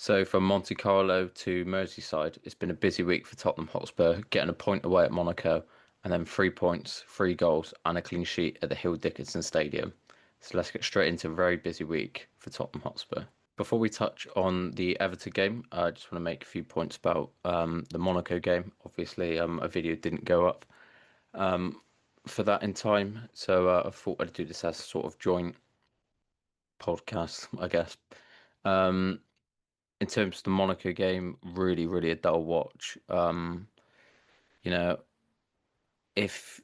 So from Monte-Carlo to Merseyside, it's been a busy week for Tottenham Hotspur, getting a point away at Monaco, and then 3 points, 3 goals, and a clean sheet at the Hill Dickinson Stadium. So let's get straight into a very busy week for Tottenham Hotspur. Before we touch on the Everton game, I just want to make a few points about the Monaco game. Obviously, a video didn't go up for that in time, so I thought I'd do this as a sort of joint podcast, I guess. Um, in terms of the Monaco game, really, really a dull watch. You know, if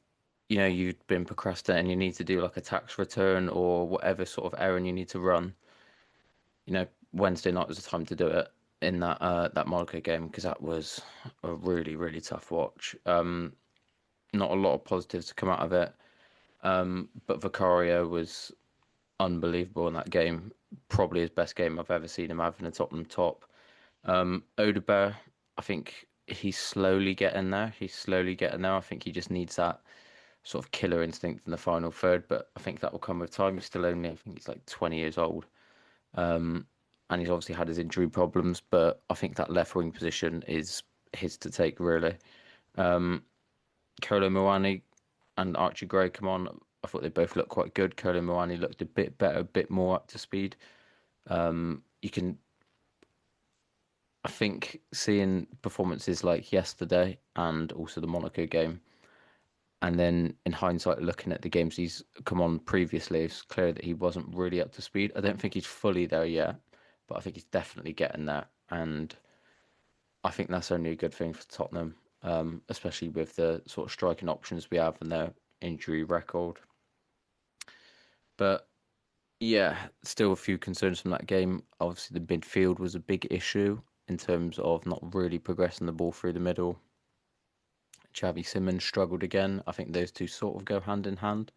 you've been procrastinating, you need to do like a tax return or whatever sort of errand you need to run. Wednesday night was the time to do it in that Monaco game because that was a really, really tough watch. Not a lot of positives to come out of it. But Vicario was unbelievable in that game. Probably his best game I've ever seen him have in a Tottenham top. Odegaard, I think he's slowly getting there. He's slowly getting there. I think he just needs that sort of killer instinct in the final third, but I think that will come with time. He's still only, I think he's like 20 years old. And he's obviously had his injury problems, but I think that left wing position is his to take, really. Kolo Muani and Archie Gray come on. I thought they both looked quite good. Kolo Muani looked a bit better, a bit more up to speed. You can I think seeing performances like yesterday and also the Monaco game, and then in hindsight looking at the games he's come on previously, it's clear that he wasn't really up to speed. I don't think he's fully there yet, but I think he's definitely getting there, and I think that's only a good thing for Tottenham, especially with the sort of striking options we have and their injury record. But yeah, still a few concerns from that game. Obviously, the midfield was a big issue in terms of not really progressing the ball through the middle. Xavi Simons struggled again. I think those two sort of go hand in hand.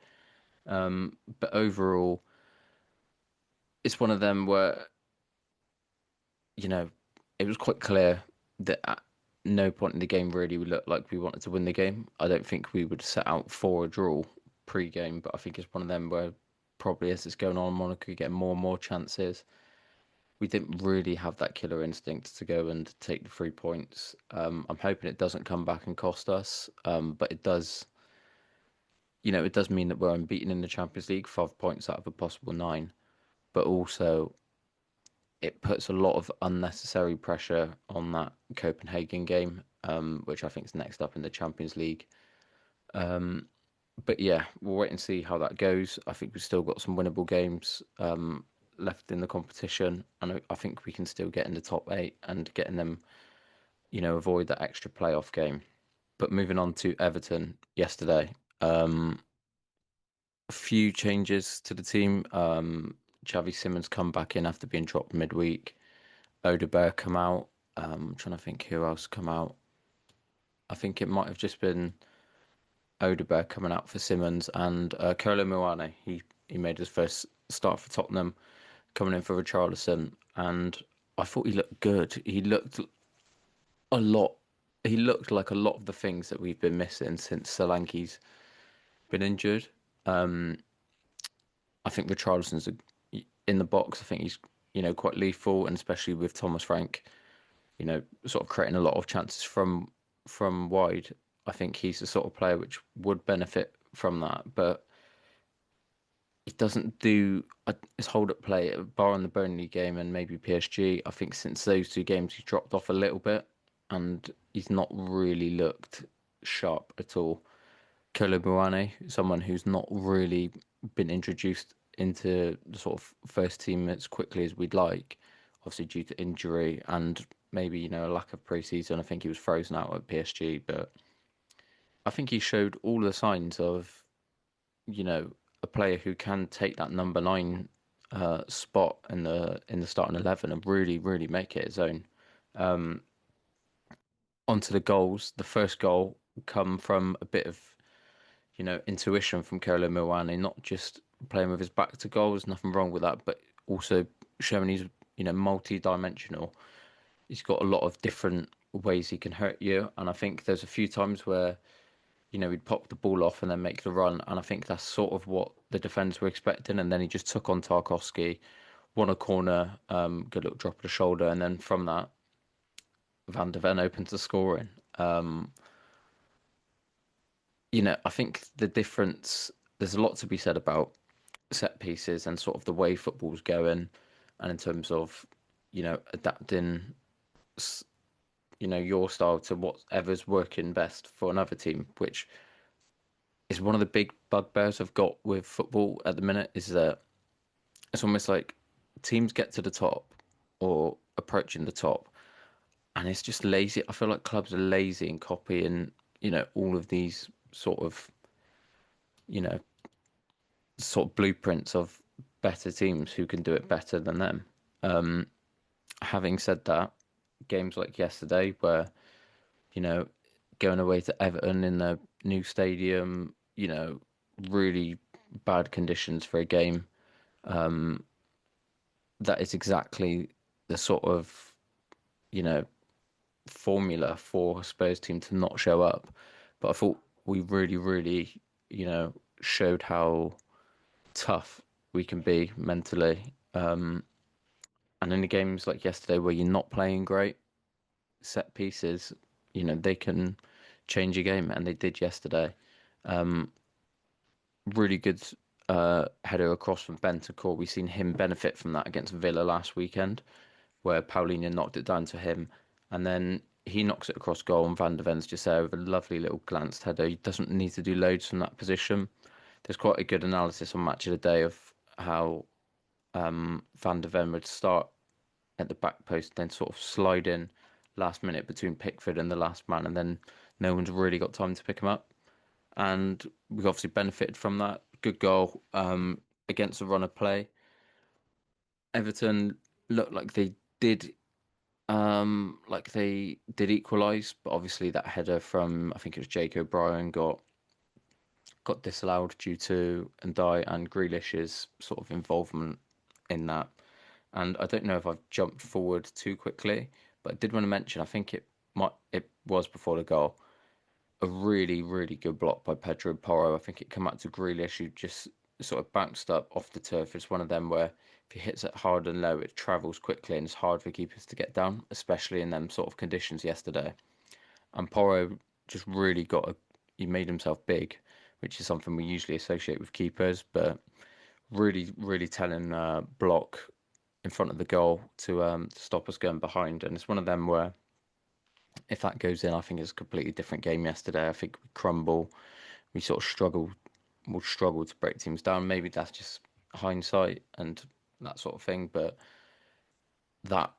But overall, it's one of them where, you know, it was quite clear that at no point in the game really we looked like we wanted to win the game. I don't think we would set out for a draw pre-game, but I think it's one of them where probably as it's going on, Monaco get more and more chances. We didn't really have that killer instinct to go and take the 3 points. I'm hoping it doesn't come back and cost us, but it does. It does mean that we're unbeaten in the Champions League, 5 points out of a possible nine. But also, it puts a lot of unnecessary pressure on that Copenhagen game, which I think is next up in the Champions League. But yeah, we'll wait and see how that goes. I think we've still got some winnable games left in the competition, and I think we can still get in the top eight and get in them, avoid that extra playoff game. But moving on to Everton yesterday, a few changes to the team. Xavi Simons come back in after being dropped midweek. Odegaard come out. I'm trying to think who else come out. I think it might have just been Odegaard coming out for Simmons and Kolo Muani. He made his first start for Tottenham, coming in for Richarlison, and I thought he looked good. He looked a lot. He looked like a lot of the things that we've been missing since Solanke's been injured. I think Richarlison's in the box. I think he's quite lethal, and especially with Thomas Frank, sort of creating a lot of chances from wide. I think he's the sort of player which would benefit from that, but he doesn't do his hold-up play, bar on the Burnley game and maybe PSG. I think since those two games he's dropped off a little bit, and he's not really looked sharp at all. Kolo someone who's not really been introduced into the sort of first team as quickly as we'd like, obviously due to injury and maybe, a lack of pre-season. I think he was frozen out at PSG, but I think he showed all the signs of, a player who can take that number nine spot in the starting 11 and really, really make it his own. Onto the goals. The first goal come from a bit of intuition from Kolo Muani, not just playing with his back to goal. There's nothing wrong with that, but also showing he's, multi-dimensional. He's got a lot of different ways he can hurt you. And I think there's a few times where, he'd pop the ball off and then make the run. And I think that's sort of what the defenders were expecting. And then he just took on Tarkowski, won a corner, good little drop of the shoulder, and then from that, Van de Ven opened to scoring. I think the difference, there's a lot to be said about set pieces and sort of the way football's going, and in terms of, adapting, your style to whatever's working best for another team, which is one of the big bugbears I've got with football at the minute, is that it's almost like teams get to the top or approaching the top, and it's just lazy. I feel like clubs are lazy in copying, all of these you know, sort of blueprints of better teams who can do it better than them. Having said that, games like yesterday where, you know, going away to Everton in the new stadium, really bad conditions for a game, that is exactly the sort of, you know, formula for a Spurs team to not show up. But I thought we really, really, showed how tough we can be mentally. And in the games like yesterday where you're not playing great, set pieces, they can change a game, and they did yesterday. Really good header across from Bentancur. We've seen him benefit from that against Villa last weekend, where Paulinho knocked it down to him, and then he knocks it across goal, and Van de Ven's just there with a lovely little glanced header. He doesn't need to do loads from that position. There's quite a good analysis on Match of the Day of how Van de Ven would start at the back post, then sort of slide in last minute between Pickford and the last man, and then no one's really got time to pick him up. And we've obviously benefited from that. Good goal against the run of play. Everton looked like they did equalise, but obviously that header from, I think it was Jake O'Brien, got disallowed due to Ndai and Grealish's sort of involvement in that. And I don't know if I've jumped forward too quickly, but I did want to mention, I think it was before the goal, a really, really good block by Pedro Porro. I think it came out to Grealish, who just sort of bounced up off the turf. It's one of them where if he hits it hard and low, it travels quickly and it's hard for keepers to get down, especially in them sort of conditions yesterday. And Porro just really he made himself big, which is something we usually associate with keepers, but really, really telling block in front of the goal to stop us going behind. And it's one of them where if that goes in, I think it's a completely different game yesterday. I think we crumble. We sort of will struggle to break teams down. Maybe that's just hindsight and that sort of thing, but that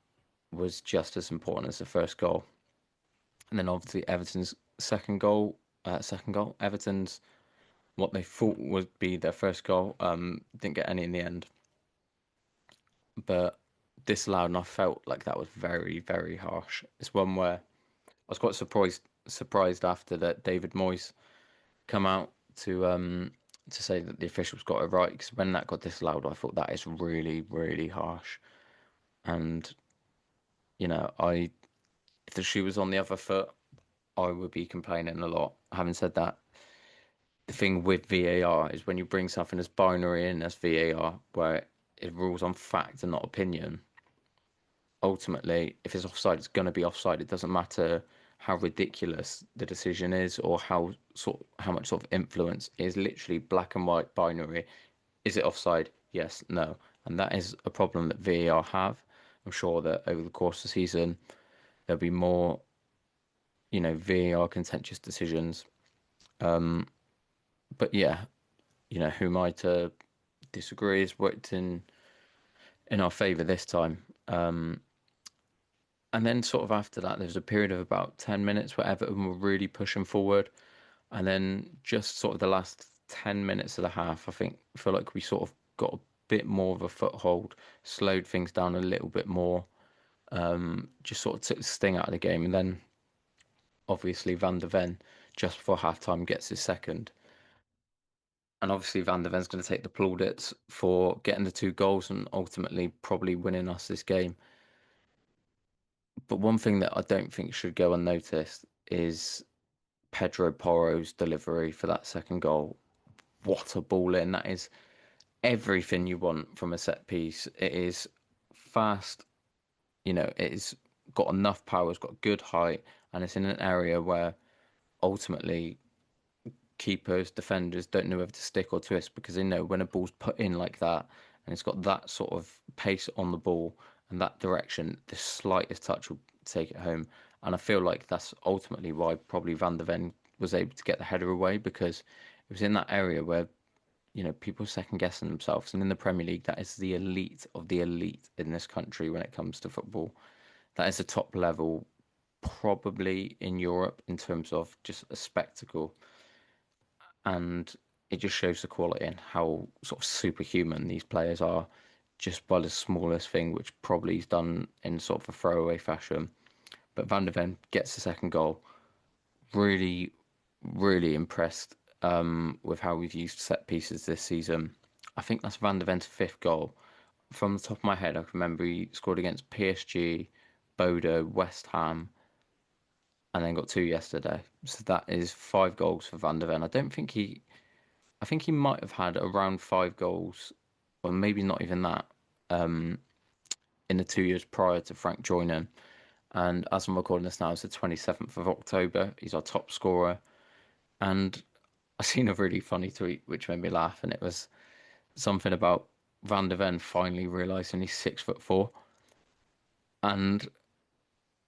was just as important as the first goal. And then obviously Everton's second goal. Everton's what they thought would be their first goal, didn't get any in the end, but disallowed, and I felt like that was very, very harsh. It's one where I was quite surprised after that David Moyes come out to say that the officials got it right, because when that got disallowed, I thought that is really, really harsh. And I if the shoe was on the other foot, I would be complaining a lot. Having said that, the thing with VAR is when you bring something as binary in as VAR, where it rules on fact and not opinion, ultimately, if it's offside, it's going to be offside. It doesn't matter how ridiculous the decision is or how much sort of influence. It is literally black and white binary. Is it offside? Yes, no. And that is a problem that VAR have. I'm sure that over the course of the season there'll be more, VAR contentious decisions. But yeah, who am I to disagree? It's worked in our favour this time. And then sort of after that, there was a period of about 10 minutes where Everton were really pushing forward. And then just sort of the last 10 minutes of the half, I feel like we sort of got a bit more of a foothold, slowed things down a little bit more, just sort of took the sting out of the game. And then obviously Van de Ven, just before halftime, gets his second. And obviously Van de Ven's going to take the plaudits for getting the two goals and ultimately probably winning us this game. But one thing that I don't think should go unnoticed is Pedro Porro's delivery for that second goal. What a ball in. That is everything you want from a set piece. It is fast, it's got enough power, it's got good height, and it's in an area where ultimately keepers, defenders don't know whether to stick or twist because they know when a ball's put in like that and it's got that sort of pace on the ball and that direction, the slightest touch will take it home. And I feel like that's ultimately why probably Van der Ven was able to get the header away because it was in that area where, people second guessing themselves. And in the Premier League, that is the elite of the elite in this country when it comes to football. That is the top level, probably in Europe in terms of just a spectacle and it just shows the quality and how sort of superhuman these players are just by the smallest thing, which probably is done in sort of a throwaway fashion. But Van de Ven gets the second goal. Really, really impressed with how we've used set pieces this season. I think that's Van de Ven's fifth goal. From the top of my head, I can remember he scored against PSG, Bodo, West Ham, and then got two yesterday. So that is five goals for Van de Ven. I think he might have had around five goals, or maybe not even that, in the 2 years prior to Frank joining. And as I'm recording this now, it's the 27th of October. He's our top scorer. And I seen a really funny tweet which made me laugh, and it was something about Van de Ven finally realising he's 6'4". And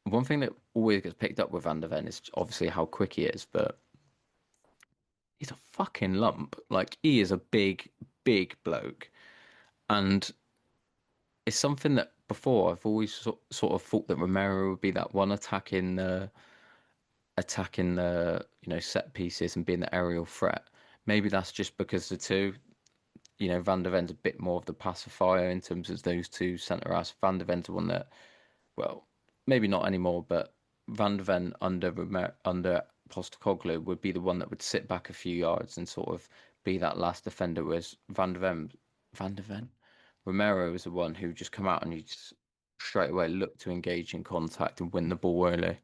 one thing that always gets picked up with Van de Ven is obviously how quick he is, but he's a fucking lump. Like he is a big, big bloke. And it's something that before I've always sort of thought that Romero would be that one attacking the set pieces and being the aerial threat. Maybe that's just because the two, Van der Ven's a bit more of the pacifier in terms of those two centre halves. Van der Ven's the one that, well, maybe not anymore, but Van der Ven under Postecoglou would be the one that would sit back a few yards and sort of be that last defender, whereas Van der Ven, Romero was the one who just come out and he just straight away looked to engage in contact and win the ball early.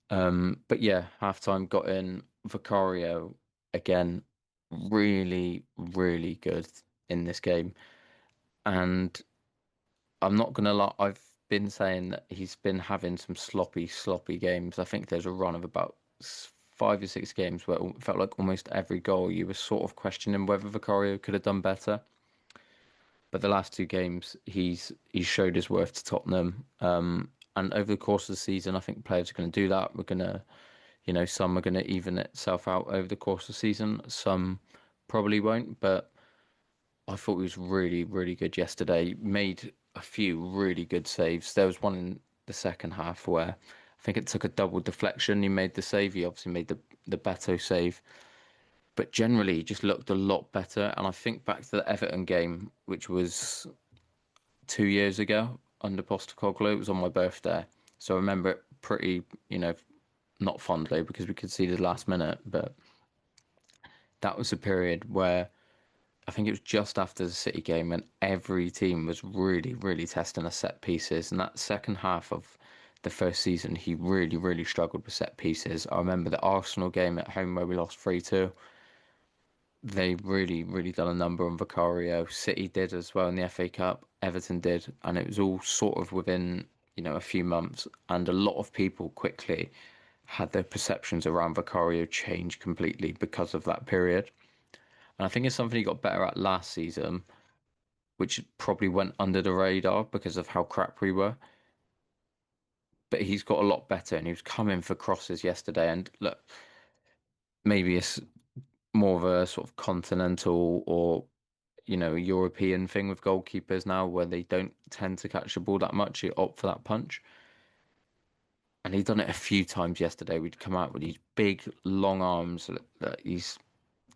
But yeah, halftime got in. Vicario again, really, really good in this game. And I'm not gonna lie, I've been saying that he's been having some sloppy, sloppy games. I think there's a run of about 5 or 6 games where it felt like almost every goal you were sort of questioning whether Vicario could have done better. But the last two games, he's showed his worth to Tottenham. And over the course of the season, I think players are going to do that. We're going to, some are going to even itself out over the course of the season. Some probably won't. But I thought he was really, really good yesterday. Made a few really good saves. There was one in the second half where I think it took a double deflection. He made the save. He obviously made the Beto save. But generally, he just looked a lot better. And I think back to the Everton game, which was 2 years ago under Postecoglou. It was on my birthday. So I remember it pretty, not fondly because we could see the last minute. But that was a period where I think it was just after the City game when every team was really, really testing the set pieces. And that second half of the first season, he really, really struggled with set pieces. I remember the Arsenal game at home where we lost 3-2. They really, really done a number on Vicario. City did as well in the FA Cup. Everton did, and it was all sort of within, a few months. And a lot of people quickly had their perceptions around Vicario change completely because of that period. And I think it's something he got better at last season, which probably went under the radar because of how crap we were. But he's got a lot better, and he was coming for crosses yesterday. And look, maybe it's more of a sort of continental or European thing with goalkeepers now where they don't tend to catch the ball that much. You opt for that punch. And he'd done it a few times yesterday. We'd come out with these big, long arms, these,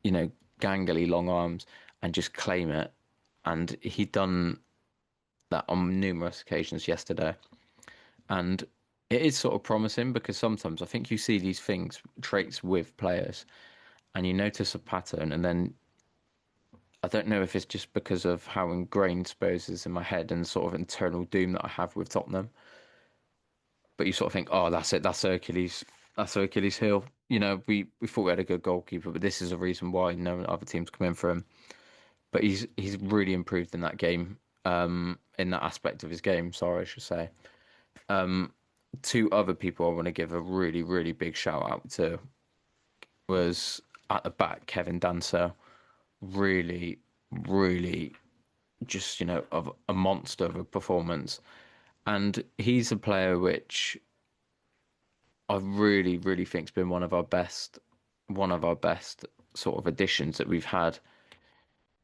gangly long arms, and just claim it. And he'd done that on numerous occasions yesterday. And it is sort of promising because sometimes I think you see these traits with players, and you notice a pattern, and then I don't know if it's just because of how ingrained Spurs is in my head and sort of internal doom that I have with Tottenham. But you sort of think, oh, that's it, that's Hercules Hill. We thought we had a good goalkeeper, but this is a reason why no other teams come in for him. but he's really improved in that game, in that aspect of his game. Sorry, I should say. Two other people I want to give a really, really big shout out to was at the back, Kevin Danso. Really, really just, of a monster of a performance. And he's a player which I really, really think's been one of our best sort of additions that we've had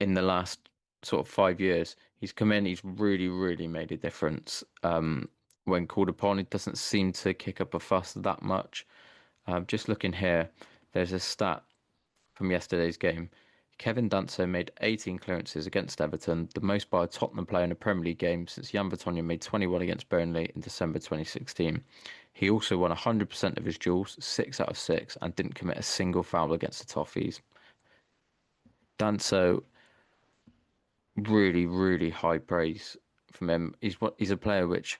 in the last sort of 5 years. He's come in, he's really, really made a difference. When called upon, he doesn't seem to kick up a fuss that much. Just looking here, there's a stat from yesterday's game. Kevin Danso made 18 clearances against Everton, the most by a Tottenham player in a Premier League game since Jan Vertonghen made 21 against Burnley in December 2016. He also won 100% of his duels, 6 out of 6, and didn't commit a single foul against the Toffees. Danso, really, really high praise from him. He's a player which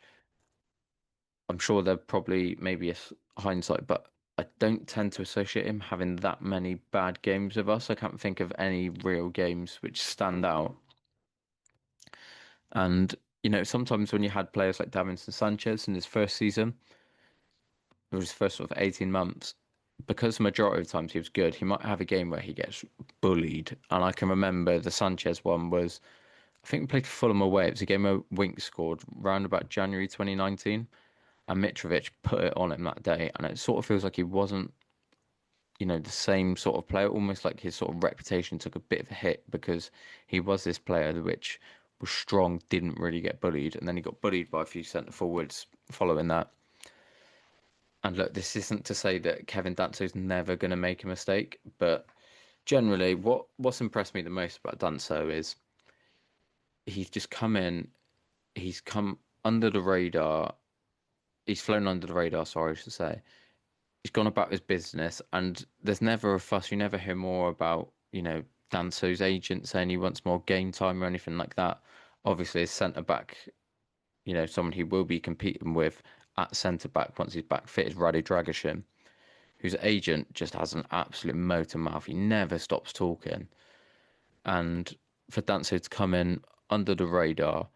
I'm sure they're probably maybe hindsight, but I don't tend to associate him having that many bad games with us. I can't think of any real games which stand out. And, sometimes when you had players like Davinson Sanchez in his first season, or his first sort of 18 months, because the majority of the times he was good, he might have a game where he gets bullied. And I can remember the Sanchez one was, I think we played Fulham away. It was a game where Wink scored round about January 2019, and Mitrovic put it on him that day. And it sort of feels like he wasn't, the same sort of player, almost like his sort of reputation took a bit of a hit because he was this player which was strong, didn't really get bullied, and then he got bullied by a few centre forwards following that. And look, this isn't to say that Kevin Danso's never going to make a mistake, but generally, what's impressed me the most about Danso is he's just come in, he's come under the radar, he's flown under the radar, sorry, I should say. He's gone about his business, and there's never a fuss. You never hear more about, Danso's agent saying he wants more game time or anything like that. Obviously, his centre back, someone he will be competing with at centre back once he's back fit is Radu Dragusin, whose agent just has an absolute motor mouth. He never stops talking. And for Danso to come in under the radar,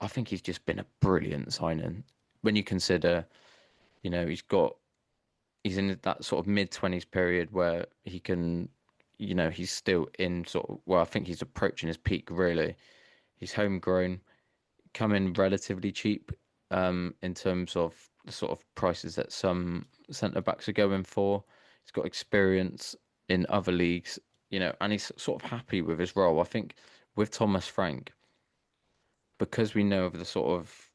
I think he's just been a brilliant signing. When you consider, he's in that sort of mid-20s period where he can, he's still in sort of, well, I think he's approaching his peak really. He's homegrown, come in relatively cheap, in terms of the sort of prices that some centre backs are going for. He's got experience in other leagues, and he's sort of happy with his role. I think with Thomas Frank, because we know of the sort of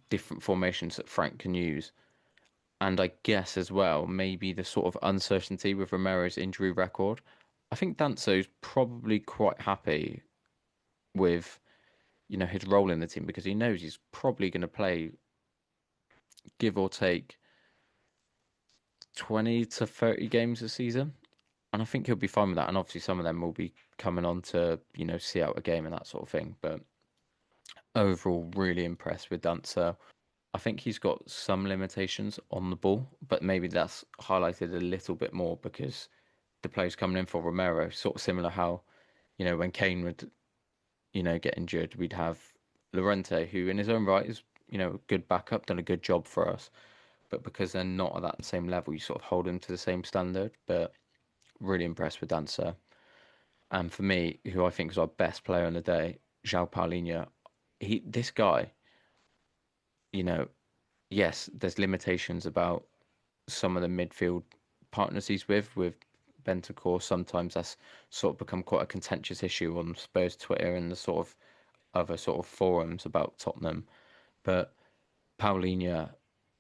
different formations that Frank can use, and I guess as well, maybe the sort of uncertainty with Romero's injury record, I think Danso's probably quite happy with, his role in the team because he knows he's probably going to play, give or take, 20 to 30 games a season. And I think he'll be fine with that. And obviously, some of them will be coming on to, see out a game and that sort of thing. But overall, really impressed with Danso. I think he's got some limitations on the ball, but maybe that's highlighted a little bit more because the players coming in for Romero, sort of similar how, when Kane would, get injured, we'd have Llorente, who in his own right is, a good backup, done a good job for us. But because they're not at that same level, you sort of hold them to the same standard. But really impressed with Dancer. And for me, who I think is our best player on the day, João Paulinho, this guy, you know, yes, there's limitations about some of the midfield partners he's with Bentancur. Sometimes that's sort of become quite a contentious issue on Spurs Twitter and the sort of other sort of forums about Tottenham. But Paulinho,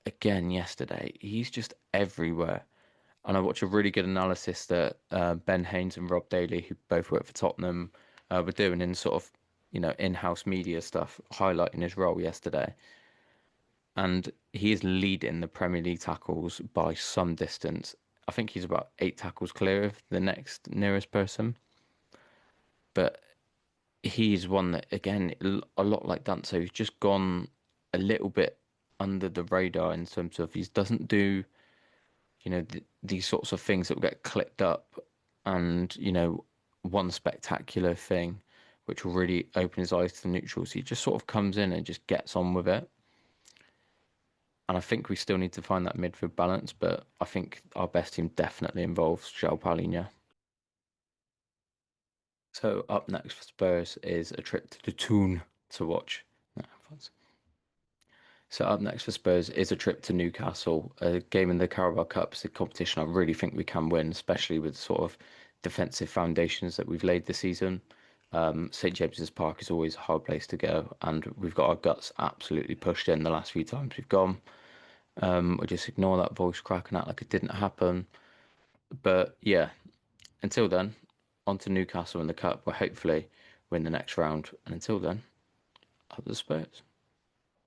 again yesterday, he's just everywhere. And I watched a really good analysis that Ben Haynes and Rob Daly, who both work for Tottenham, were doing in sort of, in-house media stuff, highlighting his role yesterday. And he is leading the Premier League tackles by some distance. I think he's about 8 tackles clear of the next nearest person. But he's one that, again, a lot like Danso, who's just gone a little bit under the radar in terms of he doesn't do, these sorts of things that will get clipped up and, one spectacular thing which will really open his eyes to the neutrals. He just sort of comes in and just gets on with it. And I think we still need to find that midfield balance, but I think our best team definitely involves João Palhinha. So up next for Spurs is a trip to the Toon to watch. No, so up next for Spurs is a trip to Newcastle, a game in the Carabao Cup. It's a competition I really think we can win, especially with sort of defensive foundations that we've laid this season. St James's Park is always a hard place to go, and we've got our guts absolutely pushed in the last few times we've gone. We just ignore that voice crack and act like it didn't happen. But yeah, until then, on to Newcastle in the Cup, where hopefully win the next round. And until then, up the Spurs.